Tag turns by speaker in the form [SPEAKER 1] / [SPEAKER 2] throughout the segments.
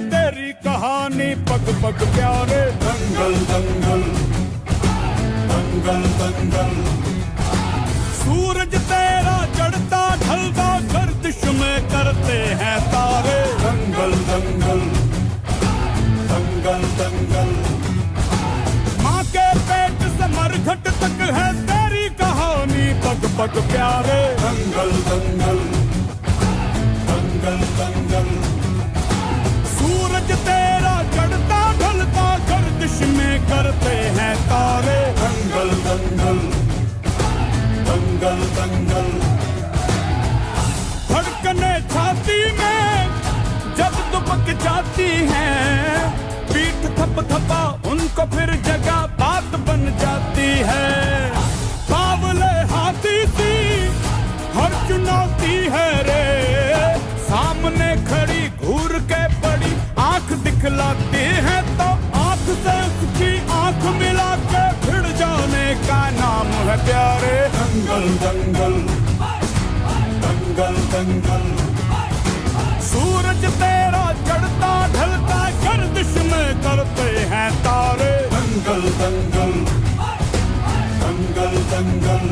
[SPEAKER 1] तेरी कहानी पग पग प्यारे। दंगल दंगल दंगल दंगल, सूरज तेरा चढ़ता ढलता गर्दिश में करते हैं तारे। दंगल दंगल दंगल दंगल, माँ के पेट से मरघट तक है तेरी कहानी पग पग प्यारे। दंगल दंगल दंगल दंगल, सूरज तेरा चढ़ता ढलता गर्दिश में करते हैं तारे। दंगल दंगल दंगल दंगल, धड़कने छाती में जब दुबक जाती हैं, पीठ थप थपा उनको फिर जगह बात बन जाती है। बावले हाथी सी हर चुनौती है रे, सामने खड़ी घूर के बड़ी आंख दिखलाती है, तो आंख से उसकी आंख मिला के भिड़ जाने का नाम है प्यारे। दंगल दंगल दंगल दंगल, सूरज तेरा चढ़ता ढलता गर्दिश में करते हैं तारे। दंगल दंगल दंगल दंगल,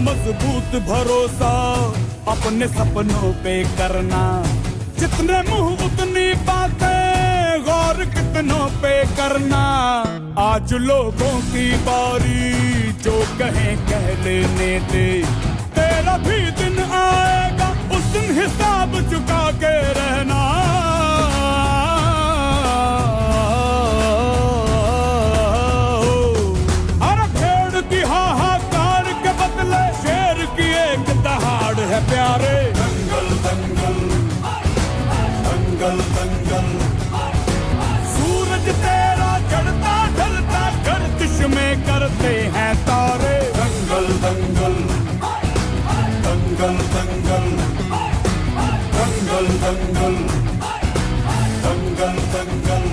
[SPEAKER 1] मजबूत भरोसा अपने सपनों पे करना, जितने मुंह उतनी बातें गौर कितनों पे करना। आज लोगों की बारी जो कहें कह लेने दे, तेरा भी दिन आएगा उस दिन हिसाब चुका के रहना। है प्यारे। दंगल दंगल दंगल दंगल, सूरज तेरा चढ़ता ढलता गर्दिश में करते हैं तारे। दंगल दंगल दंगल दंगल दंगल दंगल दंगल दंगल,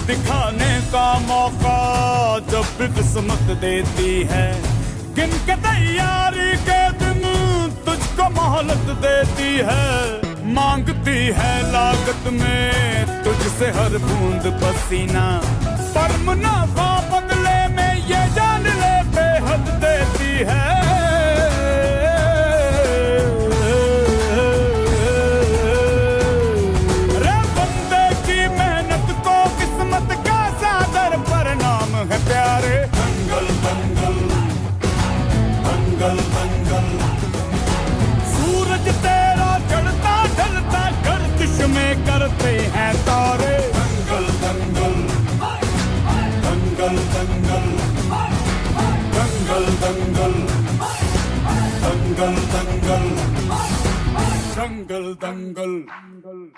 [SPEAKER 1] दिखाने का मौका जब भी किस्मत देती है, गिन के तैयारी के दिन तुझको मोहलत देती है। मांगती है लागत में तुझसे हर बूंद पसीना, पर मुनाफा बदले में ये जान ले बेहद देती है। प्यारे दंगल दंगल दंगल दंगल, सूरज तेरा चढ़ता ढलता गर्दिश में करते हैं तारे। दंगल दंगल दंगल दंगल दंगल दंगल दंगल दंगल दंगल दंगल।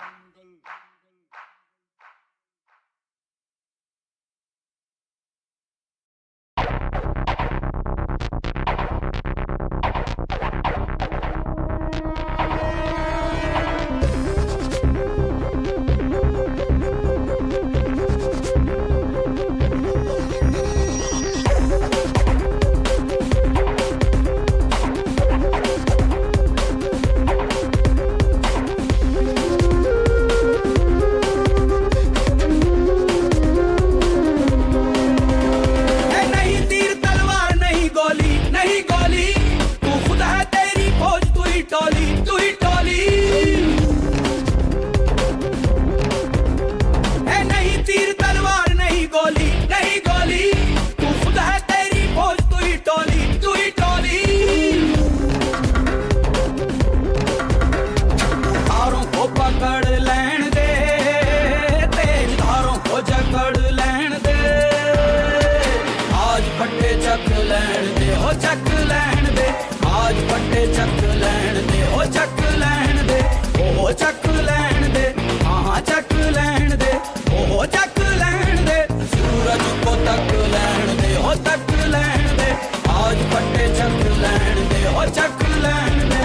[SPEAKER 2] लैण दे हो चक लैण दे आज फटे चक लैण दे हो चक लैण दे ओ चक लैण दे हाँ चक लैण दे ओ चक लैण दे सूरज को तक लैण दे हो तक लैण दे आज फटे चक लैण दे हो चक लैण दे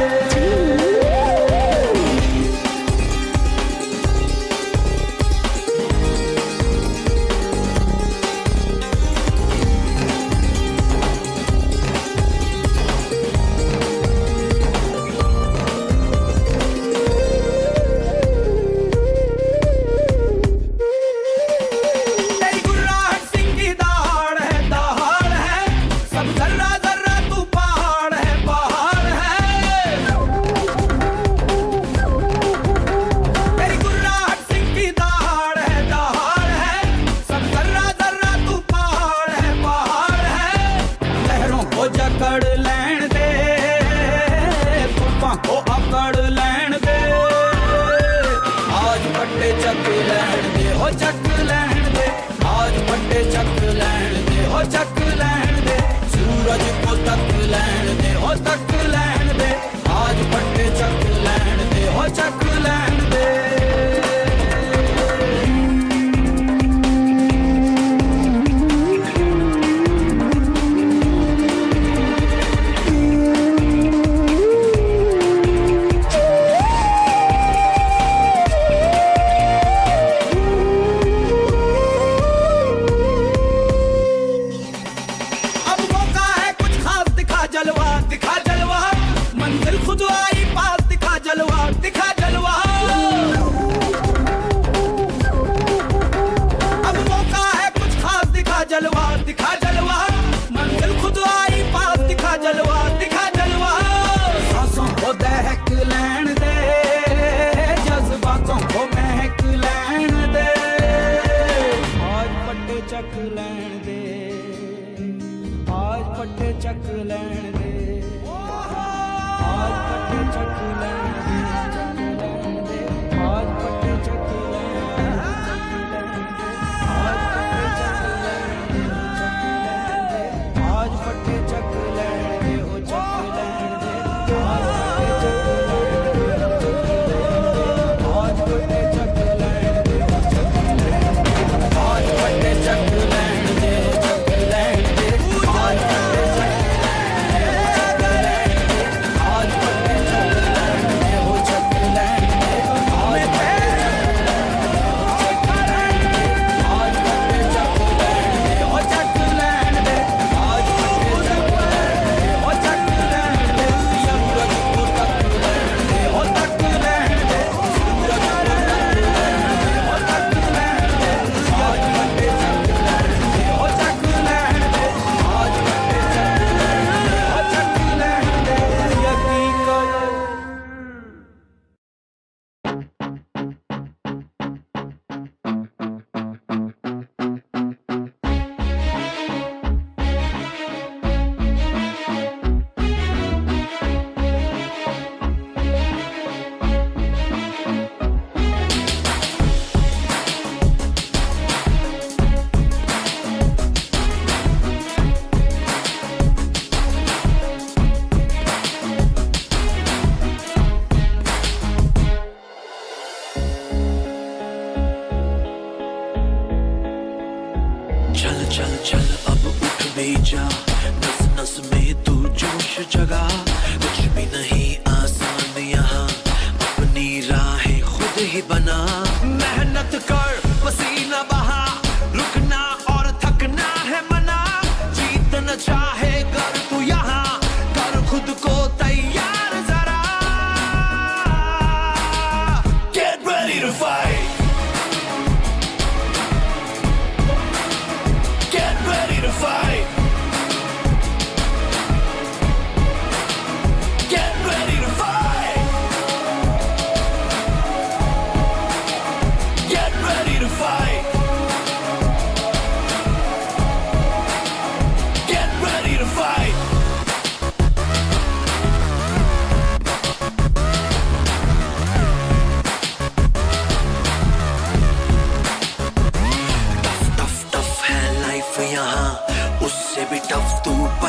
[SPEAKER 3] Get ready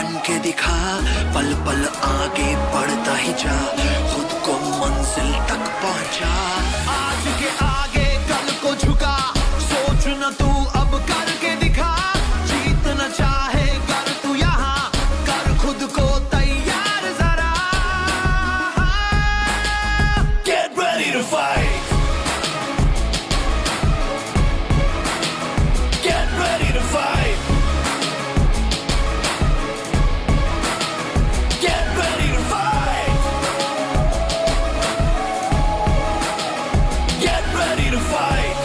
[SPEAKER 3] बन के दिखा, पल पल आगे बढ़ता ही जा, खुद को मंजिल तक पहुंचा। आज के आगे कल को झुका, सोच न तू अब करके दिखा, जीत न चाहे कर तू यहाँ, कर खुद को तैयार जरा। Get ready to fight, get ready to fight, get ready to fight, get ready to fight,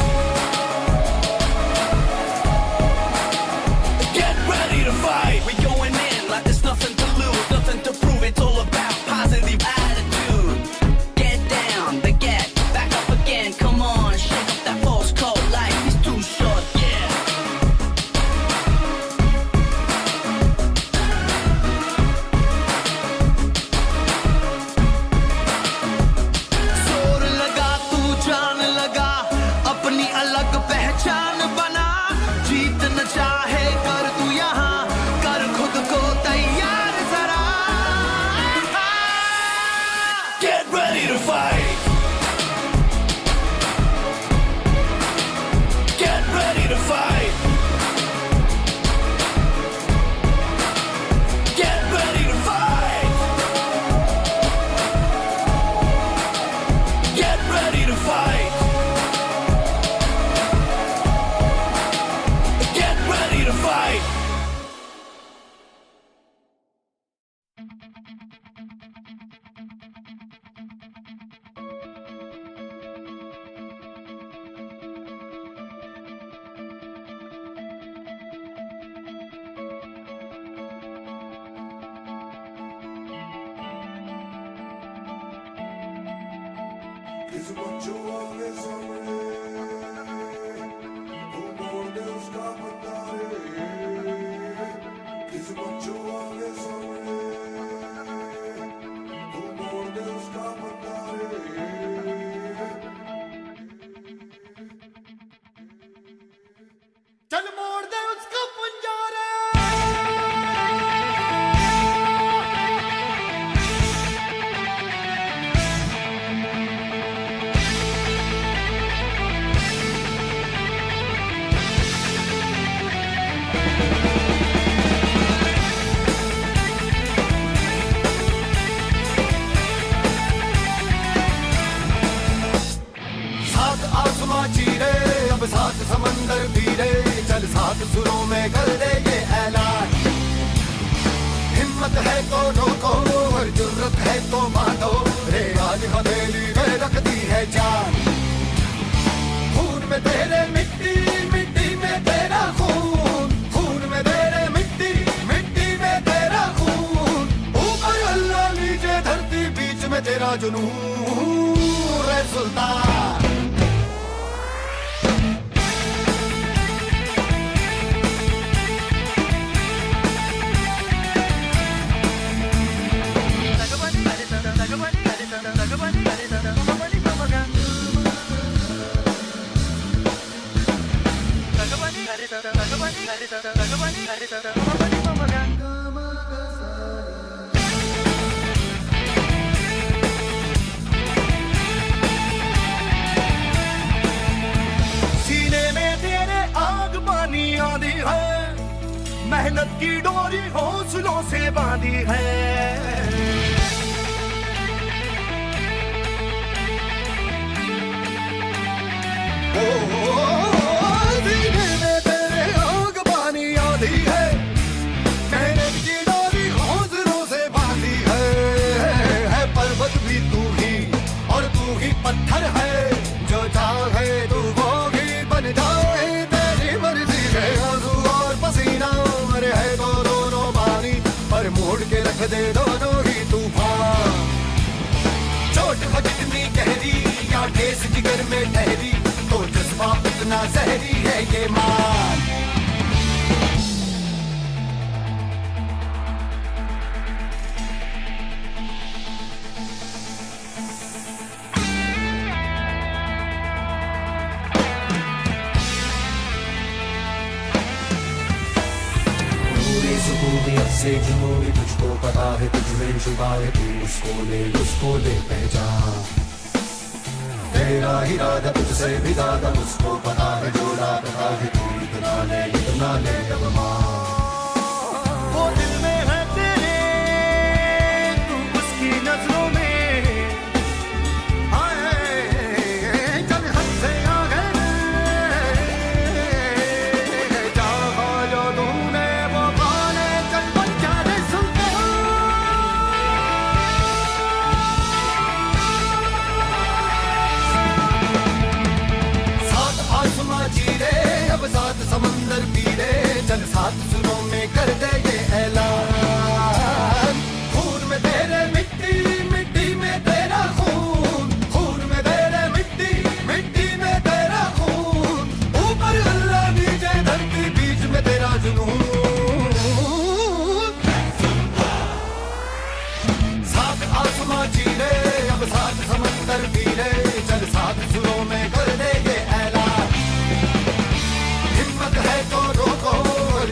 [SPEAKER 3] get ready to fight. We going in like there's nothing to lose, nothing to prove. It's all about positive attitude. Get down, then get back up again. Come on, shake up that false cold. Life is too short, yeah. जोर लगा तू जान लगा, अपनी अलग पहचान बना, जीत न चाहे कर तू यहाँ, कर खुद को तैयार जरा। Get ready to fight, get ready to fight, get ready to fight, get ready to fight, get ready to fight.
[SPEAKER 4] किस बच्चों आगे सामने तू मोड़ दे उसका बंदा रे, किस बच्चों आगे सामने तू मोड़ दे उसका बंदा रे। चल मोड़ दे उसका पंजा रे। सात आसमां चीरे, अब सात समंदर पीरे, चल सात सुरों में कर दे ये ऐलान। हिम्मत है तो रोको और जुर्रत है तो मानो, रे आज हथेली में रख दी है जान। खून में तेरे मिट्टी, मिट्टी में तेरा खून, खून में तेरे मिट्टी, मिट्टी में तेरा खून। ऊपर अल्लाह नीचे धरती, बीच में तेरा जुनून रे सुल्तान। सीने में तेरे आग पानी आंधी है, मेहनत की डोरी हौसलों से बांधी है। सीने में तेरे आग पानी आंधी है, मेहनत की डोरी हौसलों से बांधी है। पर्वत भी तू ही और तू ही पत्थर है, जो चाहे तू वो ही बन जाए, तेरी मर्जी है। आंसू और पसीना मरे है तो दोनों पानी, पर मोड़ के रख दे दोनों ही तूफान। चोट हो जितनी गहरी या ठेस जिगर में ठहरी, तो जज्बा उतना जहरी है ये मान। से जुनून तुझको पता है, तुझ में छुपा है, तू उसको ले पहचान। तेरा इरादा तुझसे भी ज्यादा उसको पता है, जो पता है तू इतना ले अब मान। वो दिल में है तेरे, तू उसकी नजरों में आए, चल हद से आगे चाहा जो तूने वो पाने, चल बन जा रे सुल्तान। सात आसमां चीरे अब सात समंदर पीरे, चल सात सुरों में कर दे ये ऐलान। खून में तेरे मिट्टी, मिट्टी में तेरा खून, खून में तेरे मिट्टी, मिट्टी में तेरा खून। ऊपर अल्लाह नीचे धरती, बीच में तेरा जुनून। सात आसमां चीरे अब सात समंदर पीरे, चल सात सुरों में कर दे ये ऐलान। हिम्मत है तो रोको,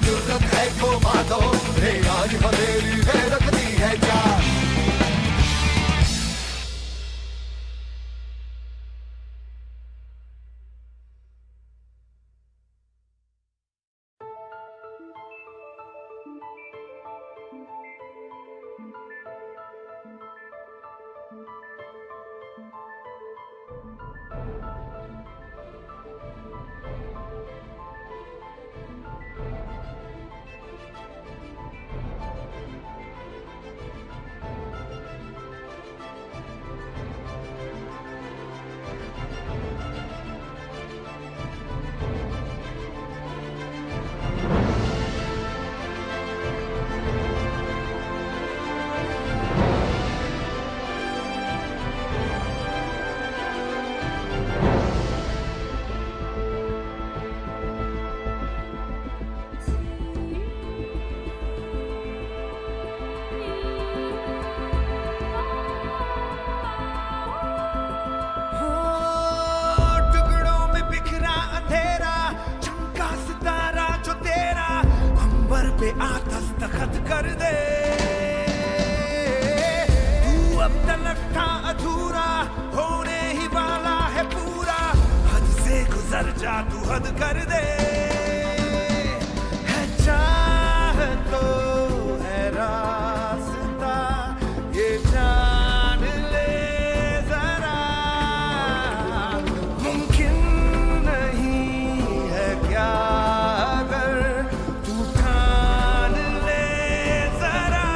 [SPEAKER 4] जुर्रत है तो बांधो, रे आज हवेली है रखती है जान।
[SPEAKER 3] टुकड़ों में बिखरा अंधेरा, चमका सितारा जो तेरा, अंबर पे आ दस्तखत कर दे। तू अब तलक था अधूरा, होने ही वाला है पूरा, हद से गुजर जा तू हद कर दे। है चाह तो है रास्ता, ये जान ले जरा, मुमकिन नहीं है क्या अगर तू ठान ले जरा।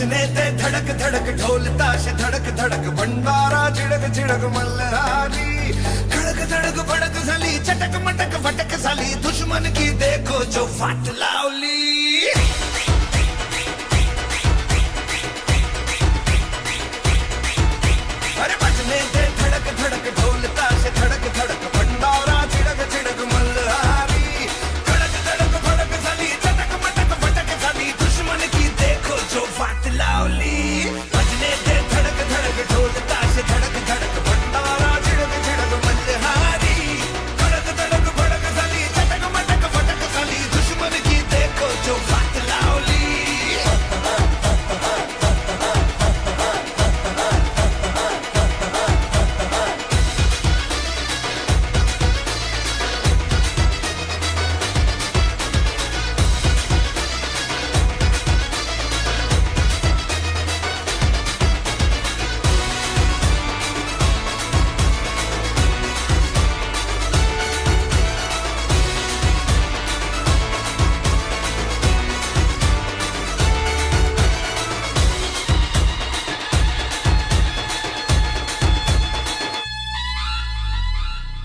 [SPEAKER 4] भजने ते धड़क धड़क ढोल ताश धड़क धड़क भंडारा झिड़क झिड़क मल्हारी खड़क धड़क भड़क झाली चटक मटक फटक झाली दुश्मन की देखो जो फाट लावली अरे भजने ते धड़क धड़क ढोल ताश धड़क धड़क भंडारा झिड़क झिड़क मल्हारी खड़क धड़क भड़क झाली चटक मटक फटक झाली दुश्मन की देखो जो फाट लावली भजने ते धड़क धड़क ढोल ताश धड़क धड़क भंडारा झिड़क झिड़क मल्हारी खड़क धड़क भड़क झाली चटक मटक फटक झाली दुश्मन की देखो जो फाट लावली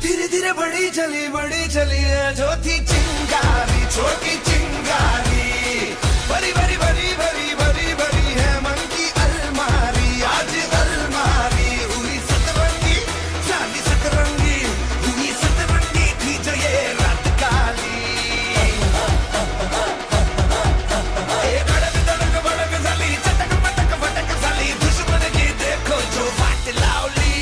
[SPEAKER 4] धीरे धीरे बड़ी चली है जो थी चिंगारी छोटी चिंगारी बड़ी बड़ी बड़ी बड़ी बड़ी बड़ी है मन की अलमारी आज अलमारी हुई सतरंगी चांदी सतरंगी हुई सतरंगी थी जो ये रात काली धड़क धड़क भड़क झाली चटक मटक फटक झाली दुश्मन की देखो जो फाट लावली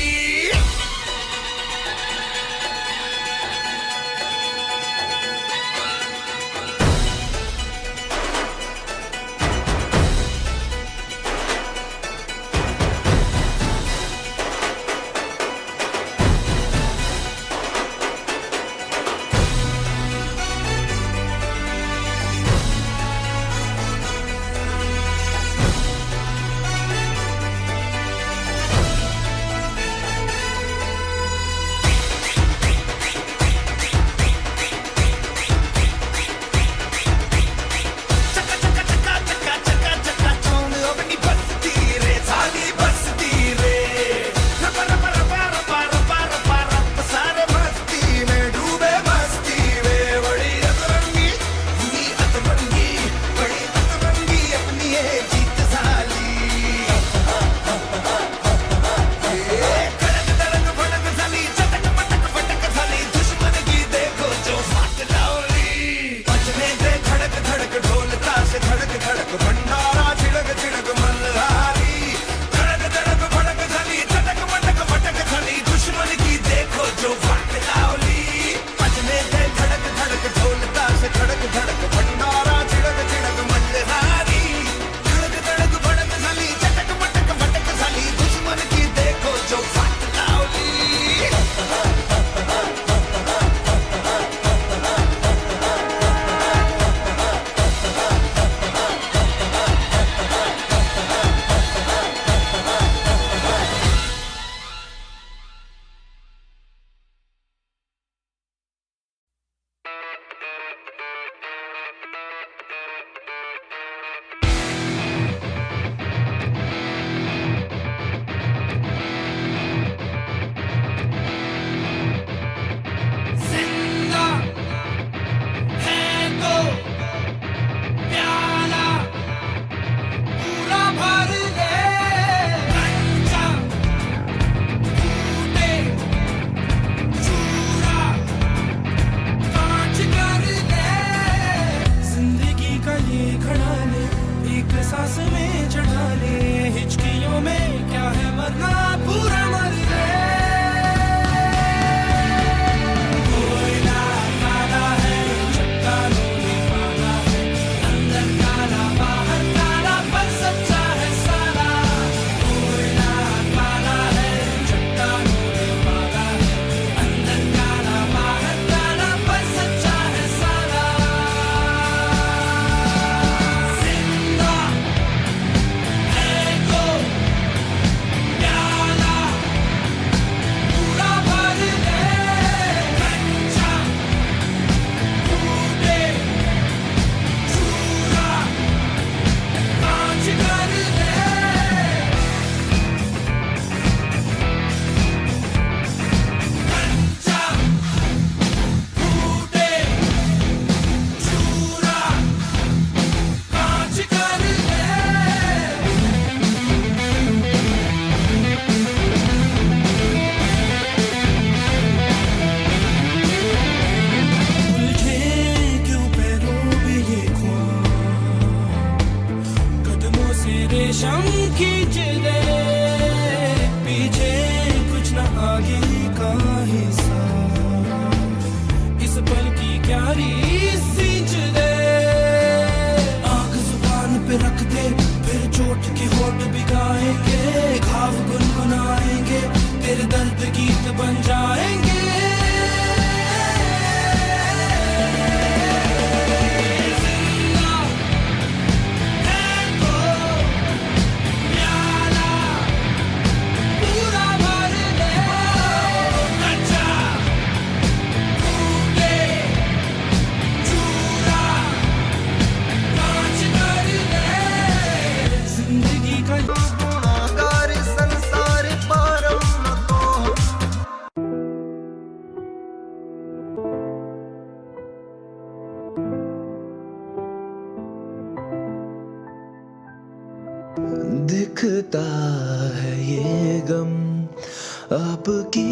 [SPEAKER 2] रेशम खींच दे, पीछे कुछ न आगे का हिस्सा, इस पल की क्यारी सींच दे। आग जुबान पे रख दे, फिर चोट के होठ भिगाएंगे, घाव गुनगुनाएंगे, तेरे दर्द गीत बन जाएंगे।
[SPEAKER 3] गुनाहगार संसार पारम को दिखता है ये गम आपकी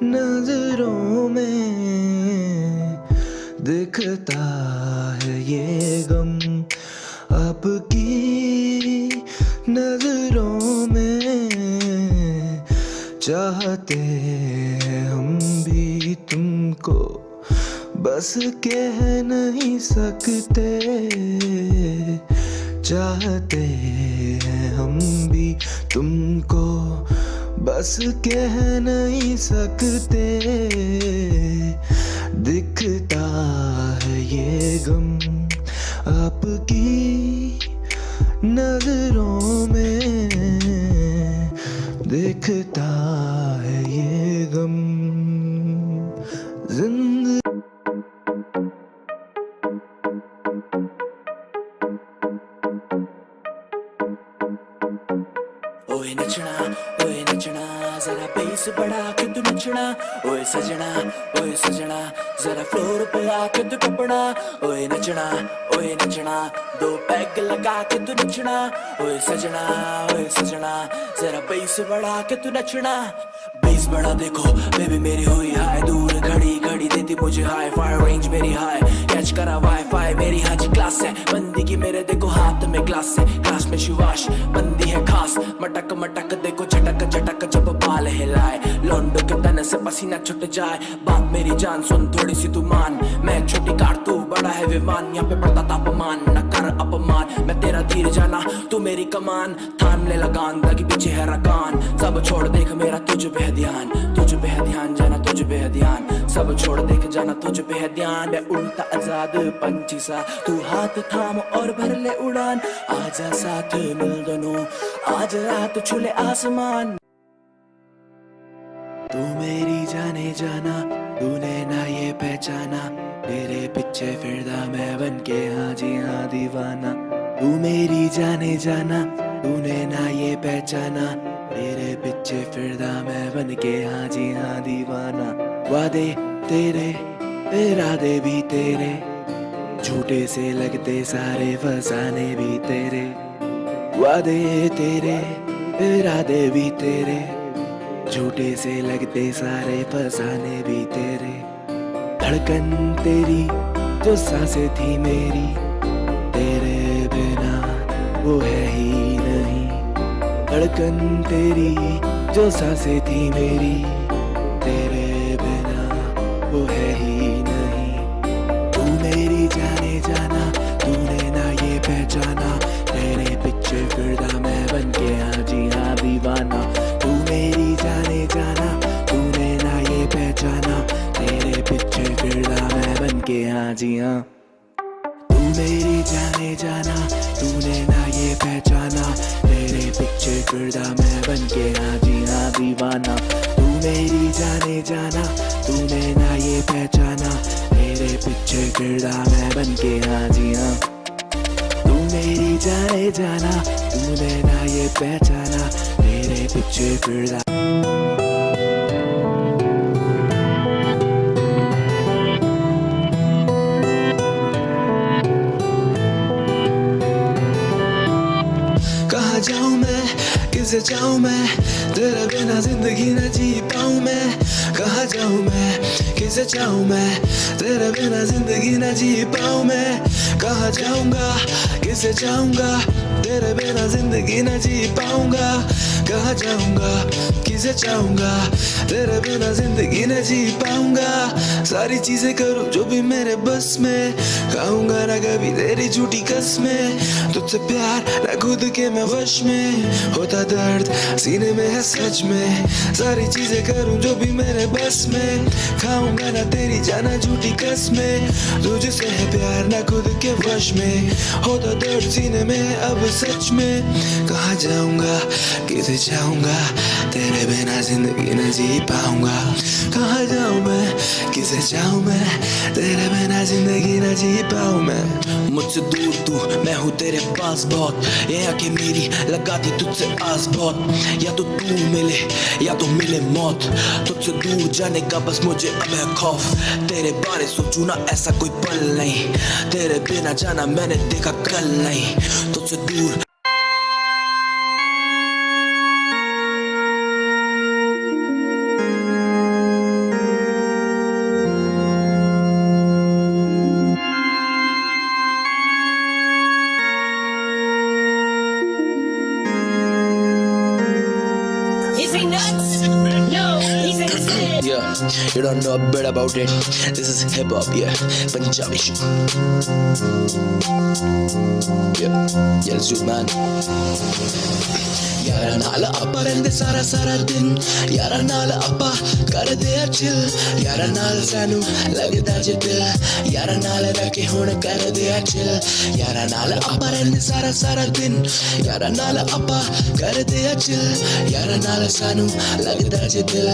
[SPEAKER 3] नजरों में, दिखता है ये गम आपकी नजरों में। चाहते हैं हम भी तुमको, बस कह नहीं सकते। चाहते हैं हम भी तुमको, बस कह नहीं सकते। दिखता है ये गम आपकी नजरों में, दिखता है ये गम जिंदगी।
[SPEAKER 2] ओए नचना जरा बेस बढ़ा के तू नचना। ओए सजना जरा फ्लोर पे आके तू टपना। ओए नचना दो पैग लगा के तू नचना। ओए सजना जरा बेस बढ़ा के तू नचना। बेस बढ़ा देखो बेबी मेरी हुई हाय, दूर घड़ी घड़ी देती मुझे हाई, फायर रेंज मेरी हाई, कैच करा वाईफाई मेरी हाजी क्लास है। बंदी की मेरे देखो हाथ में ग्लास है, क्लास में शिवाश बंदी है खास। मटक मटक देखो झटक झटक जब बाल हिलाए, लौंडो के तन से पसीना छुट जाए। बात मेरी जान सुन थोड़ी सी तू मान, मैं छोटी कार तू बड़ा है विमान। यहाँ पे पड़ता तापमान न कर अपमान, मैं तेरा तीर जाना तू मेरी कमान। थाम ले लगान ताकि पीछे है रकान, सब छोड़ देख मेरा तुझ पे है ध्यान। तुझ पे है ध्यान जाना तुझ पे है ध्यान, सब छोड़ देख जाना तुझ पे है ध्यान। मैं उड़ता आजाद पंछी सा, तू हाथ थाम और भर ले उड़ान। आजा साथ मिल दोनों, आज रात छुले आसमान। तू मेरी जाने जाना, तूने ना ये पहचाना, तेरे पीछे फिरदा मैं बन के हाँ जी हाँ दीवाना। तू मेरी जाने जाना, तूने ना ये पहचाना, तेरे पीछे फिरदा मैं बन के हाँ जी हाँ दीवाना। वादे तेरे इरादे भी तेरे, झूठे से लगते सारे फसाने भी तेरे। वादे तेरे इरादे भी तेरे, झूठे से लगते सारे फसाने भी तेरे। धड़कन तेरी जो सांसें थी मेरी, तेरे बिना वो है ही नहीं। धड़कन तेरी जो सांसें थी मेरी, तेरे बिना वो है ही नहीं। तू मेरी जाने जाना, तूने ना ये पहचाना, तेरे पीछे फिरदा मैं बन के हाँ जी हाँ दीवाना। तू मेरी जाने जाना, तूने ना ये पहचाना, तेरे पीछे फिरदा मैं बन के हाँ जी हाँ। तू मेरी जाने जाना, तूने ना ये पहचाना, तेरे पीछे फिरदा मैं बन के हाँ जी हाँ दीवाना। तू मेरी जाने जाना, तूने ना ये पहचाना, तेरे पीछे फिरदा मैं बन के हाँ जी हाँ। तू मेरी जाने जाना, तूने ना ये पहचाना, तेरे पीछे फिरदा। कहा
[SPEAKER 3] कहाँ जाऊँ मैं, किसे चाहूँ मैं, तेरे बिना जिंदगी न जी पाऊँ मैं। कहाँ जाऊँ मैं, किसे चाहूँ मैं, तेरे बिना जिंदगी न जी पाऊँ मैं। कहाँ जाऊँगा, किसे चाहूँगा, तेरे बिना जिंदगी न जी पाऊँगा। कहाँ जाऊँगा, किसे चाहूँगा, तेरे बिना जिंदगी न जी पाऊँगा। सारी चीजें करूँ जो भी मेरे बस में, खाऊंगा ना कभी तेरी झूठी कसमें। तुझसे प्यार ना खुद के मैं वश में, होता दर्द सीने में है सच में। सारी चीजें करूँ जो भी मेरे बस में, खाऊंगा ना तेरी जाना झूठी कसमें। तुझसे है प्यार ना खुद के वश में, होता दर्द सीने में अब सच में। कहाँ जाऊंगा, किसे चाहूंगा, तेरे बिना जिंदगी न जी पाऊंगा। कहाँ जाऊं मैं, किसे चाहूं मैं, तेरे बिना जिंदगी न जी पाऊं मैं। मुझसे दूर तू, मैं हूँ तेरे पास बहुत, ये आंखें मेरी लगाती तुझसे आस बहुत। या तो तू मिले या तो मिले मौत, तुझसे दूर जाने का बस मुझे अब है खौफ। तेरे बारे सोचूं ना ऐसा कोई पल नहीं, तेरे बिना जाना मैंने देखा कल नहीं। तुझसे दूर
[SPEAKER 5] Is he nuts? No, he's insane.
[SPEAKER 3] Yeah, you don't know a bit about it. This is hip hop, yeah, Punjabi shit. Yeah, let's do it, man. यारा नाल आपा रहंदे सारा सारा दिन, यारा नाल आपा करदे आ चिल, यारा नाल सानू लगदा जे दिल, यारा नाल रह के हुण करदे आ चिल। यारा नाल आपा रहंदे सारा सारा दिन, यारा नाल आपा करदे आ चिल, यारा नाल सानू लगदा जे दिल,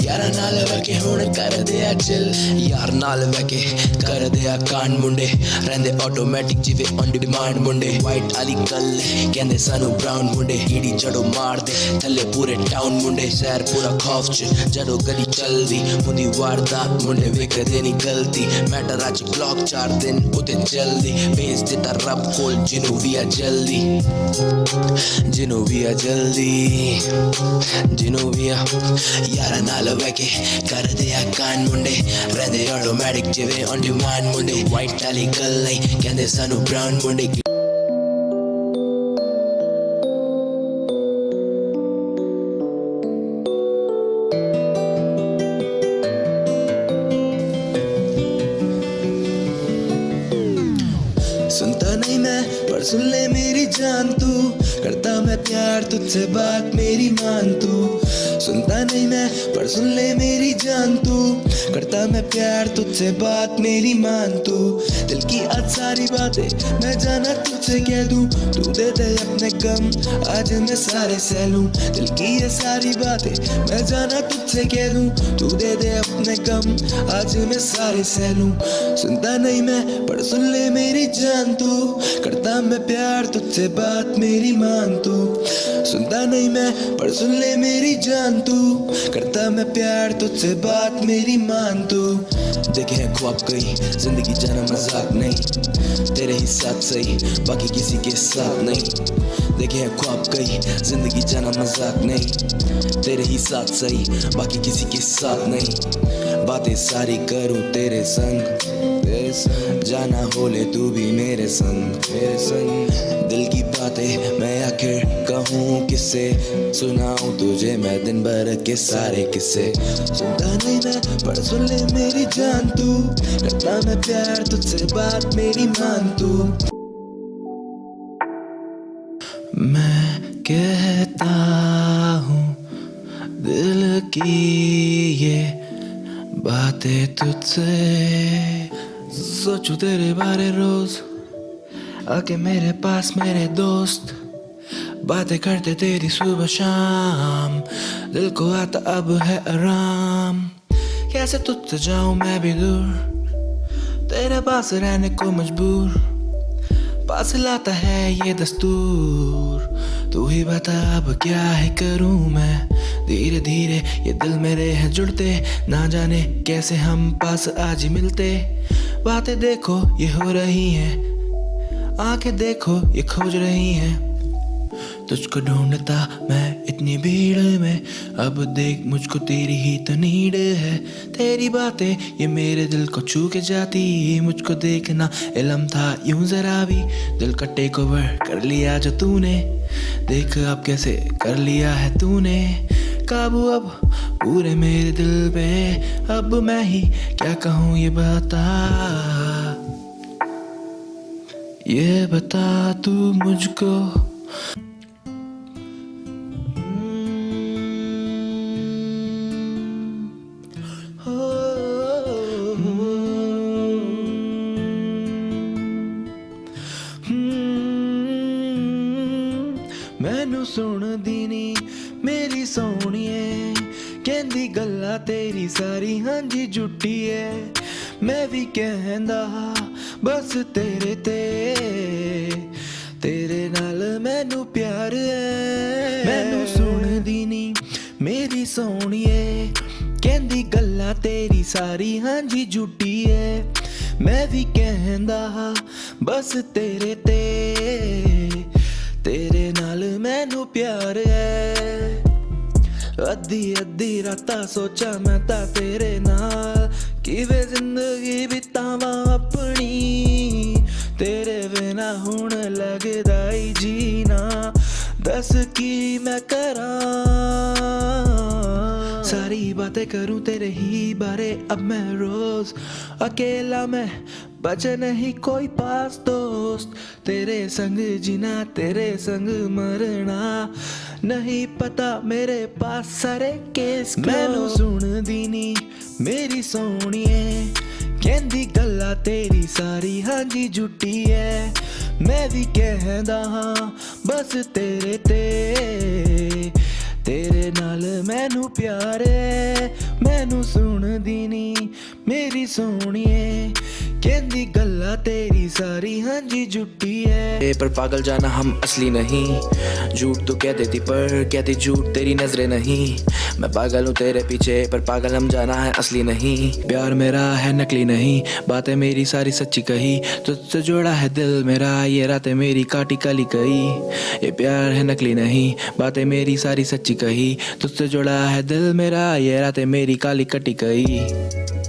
[SPEAKER 3] यारा नाल रह के हुण करदे आ चिल। यार नाल रह के करदे आ कांड मुंडे, रहंदे ऑटोमैटिक जिवे ऑन डिमांड मुंडे। वाइट आली गल कहंदे सानू ब्राउन मुंडे, कीड़ी जड़ो मार दे थल्ले पूरे टाउन मुंडे। शहर पूरा खौफ च जड़ो गली चलदी, मुंदी वारदात मुंडे वेखदे नी गलती। मैटर अज ब्लॉक 4 दिन उते जल्दी, भेज दिता रब कोल जिनू भी आ जल्दी, जिनू भी आ जल्दी, जिनू भी आ। यारा नाल वैके कर दे आ कान मुंडे, रहंदे ऑटोमैटिक जिवे ऑन डिमांड मुंडे। वाइट आली गल नहीं कहंदे सानू ब्राउन मुंडे। सुनता नहीं मैं पर सुन ले मेरी जान तू, करता मैं प्यार तुझसे बात मेरी मान तू। सुनता नहीं मैं पर सुन ले मेरी जान तू, करता मैं प्यार तुझसे बात मेरी मान तू। दिल की आज सारी बातें मैं जाना तुझसे कह दूं, तू दे दे अपने गम आज मैं सारे सह लूं। दिल की ये सारी बातें मैं जाना तुझसे कह दूं, तू दे दे अपने गम आज मैं सारे सह लूं। सुनता नहीं मैं पर सुन ले मेरी जान तू, करता मैं प्यार तुझसे बात मेरी मान तू। सुनता नहीं मैं पर सुन ले मेरी जान तू, करता मैं प्यार तुझसे बात मेरी मान तू। देखे हैं ख्वाब कई जिंदगी जाना मजाक नहीं, तेरे ही साथ सही बाकी किसी के साथ नहीं। देखे हैं ख्वाब कई जिंदगी जाना मजाक नहीं, तेरे ही साथ सही बाकी किसी के साथ नहीं। बातें सारी करूं तेरे संग, तेरे संग जाना हो ले तू भी मेरे संग, मेरे संग। दिल की बातें मैं आखिर कहूँ किससे, सुनाऊं तुझे मैं दिन भर के सारे किस्से। सुनता नहीं मैं पर सुन ले मेरी जान तू, करता मैं प्यार तुझसे बात मेरी मान तू। मैं कहता हूँ दिल की ये बातें तुझसे, सोचूं तेरे बारे रोज आके मेरे पास मेरे दोस्त, बातें करते तेरी सुबह शाम, दिल को आता अब है आराम। कैसे तुझसे जाऊं मैं भी दूर, तेरे पास रहने को मजबूर, पास लाता है ये दस्तूर। तू ही बता अब क्या है करूं मैं, धीरे धीरे ये दिल मेरे हैं जुड़ते, ना जाने कैसे हम पास आज ही मिलते। बातें देखो ये हो रही हैं, आंखें देखो ये खोज रही हैं, तुझको ढूंढता मैं इतनी भीड़ में, अब देख मुझको तेरी ही तो नीड है। तेरी बातें ये मेरे दिल को छू के जाती, मुझको देखना इल्म था यूं जरा भी। दिल का टेक ओवर कर लिया जो तूने, देख अब कैसे कर लिया है तूने काबू अब पूरे मेरे दिल पे। अब मैं ही क्या कहूँ ये बता तू मुझको। मैनू सुन दीनी मेरी सोहणिए, कहंदी गल्लां तेरी सारी हां जी झूठी है। मैं भी कहंदा बस तेरे नाल मैनू प्यार है। मैनू सुन दीनी मेरी सोहणिए, कहंदी गल्लां तेरी सारी हां जी झूठी है। मैं भी कहंदा बस तेरे नाल मैनू प्यार है। अद्धी अद्धी रातां सोचा मैं तां तेरे नाल, किवें जिंदगी बितावां अपनी। तेरे बिना हुण लगदा ही जीना, दस की मैं करां। सारी बातें करूं तेरे ही बारे अब मैं रोज, अकेला मैं बचे नहीं कोई पास दोस्त। तेरे संग जीना तेरे संग मरना, नहीं पता मेरे पास सारे केस। मैनू सुन दीनी मेरी सोहणिए, कहंदी गल्लां तेरी सारी हां जी झूठी है। मैं भी कहंदा हां बस तेरे नाल मैनू प्यार है। मैनू सुन दीनी मेरी सोहणिए, कहंदी गल्लां तेरी सारी हां जी झूठी है। पर पागल जाना हम असली नहीं, झूठ तो कह देती पर कहती झूठ तेरी नजरें नहीं। मैं पागल हूँ तेरे पीछे पर पागल हम जाना है असली नहीं। प्यार मेरा है नकली नहीं, बातें मेरी सारी सच्ची कही। तुझसे जोड़ा है दिल मेरा, ये रातें मेरी काटी काली कही। ये प्यार है नकली नहीं, बातें मेरी सारी सच्ची कही। तुझसे जोड़ा है दिल मेरा, ये रातें मेरी काली कटी कही।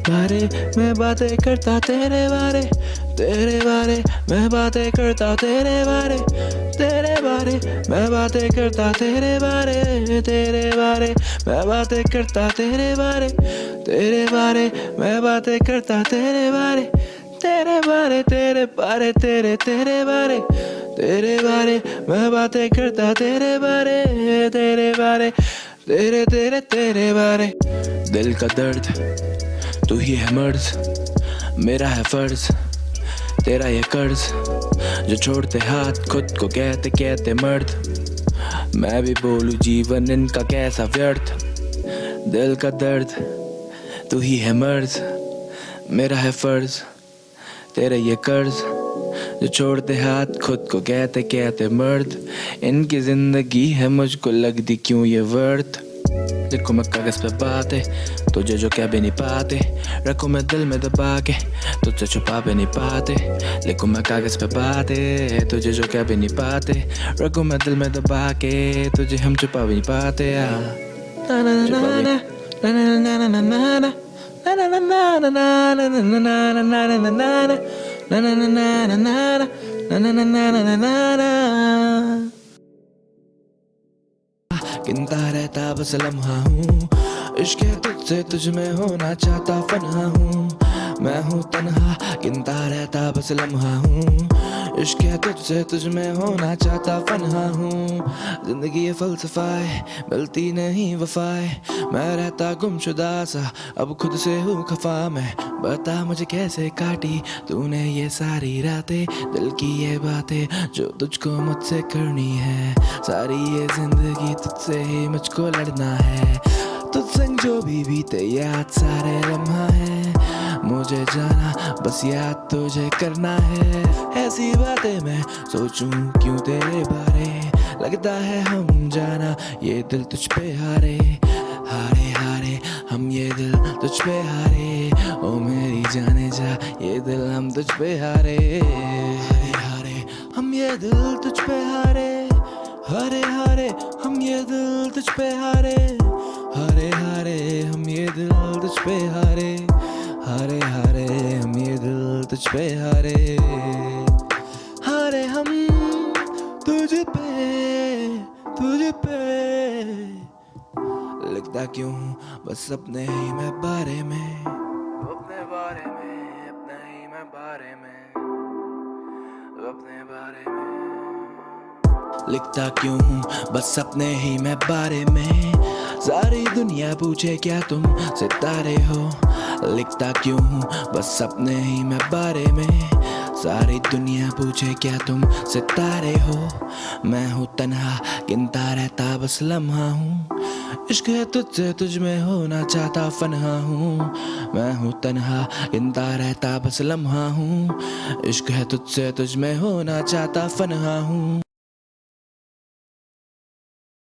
[SPEAKER 3] बारे मैं बातें करता तेरे बारे मैं बातें करता तेरे बारे मैं बातें करता तेरे बारे मैं बातें करता तेरे बारे मैं बातें करता तेरे बारे तेरे बारे मैं बातें करता तेरे बारे। दिल का दर्द तू ही है मर्ज, मेरा है फर्ज तेरा ये कर्ज। जो छोड़ते हाथ खुद को कहते मर्द, मैं भी बोलूं जीवन इनका कैसा व्यर्थ। दिल का दर्द तू ही है मर्ज, मेरा है फर्ज तेरा ये कर्ज। जो छोड़ते हाथ खुद को कहते मर्द, इनकी जिंदगी है मुझको लगती क्यों ये वर्थ। देखो मैं कागज पे बातें तुझे जो कह भी नहीं पाते, रखूं मैं दिल में दबा के तुझसे छुपा भी नहीं पाते। लिखूं मैं कागज पे बातें तुझे जो कह भी नहीं पाते, रखूं मैं दिल में दबा के तुझे हम छुपा भी नहीं पाते। गिनता रहता बस लम्हा हूँ, इश्क है तुझसे तुझ में होना चाहता फना हूँ। मैं हूँ तन्हा गिनता रहता बस लम्हा हूँ, इश्क है तुझसे तुझ में होना चाहता फना हूँ। जिंदगी ये फलसफाए मिलती नहीं वफाए, मैं रहता गुमशुदा सा अब खुद से हूँ खफा। मैं बता मुझे कैसे काटी तूने ये सारी रातें, दिल की ये बातें जो तुझको मुझसे करनी है। सारी ये जिंदगी तुझसे ही मुझको लड़ना है, तुझ संग जो भी बीते याद सारे लम्हा है। मुझे जाना बस याद तुझे करना है। ऐसी बातें मैं सोचूं क्यों तेरे बारे, लगता है हम जाना ये दिल तुझ पे हारे। हारे हारे हम ये दिल तुझ पे हारे, ओ मेरी जाने जा ये दिल हम तुझ पे हारे। हारे हारे हम ये दिल तुझ पे हारे। हारे
[SPEAKER 6] पे हारे, हारे हारे हम ये दिल तुझ पे हारे, हारे हारे हम ये दिल तुझ पे हारे, हारे हम तुझ पे लिखता क्यों हूँ बस अपने ही मैं बारे में, अपने बारे में, अपने ही मैं बारे में, अपने बारे में लिखता क्यों हूँ बस अपने ही मैं बारे में, सारी दुनिया पूछे क्या तुम सितारे हो, लिखता क्यों हूँ बस अपने ही मैं बारे में, सारी दुनिया पूछे क्या तुम सितारे हो, मैं हूँ तन्हा गिनता रहता बस लम्हा हूँ, इश्क है तुझसे तुझ में होना चाहता फनहा हूँ, मैं हूँ तन्हा गिनता रहता बस लम्हा हूँ, इश्क है तुझसे तुझ में होना चाहता फनहा हूँ।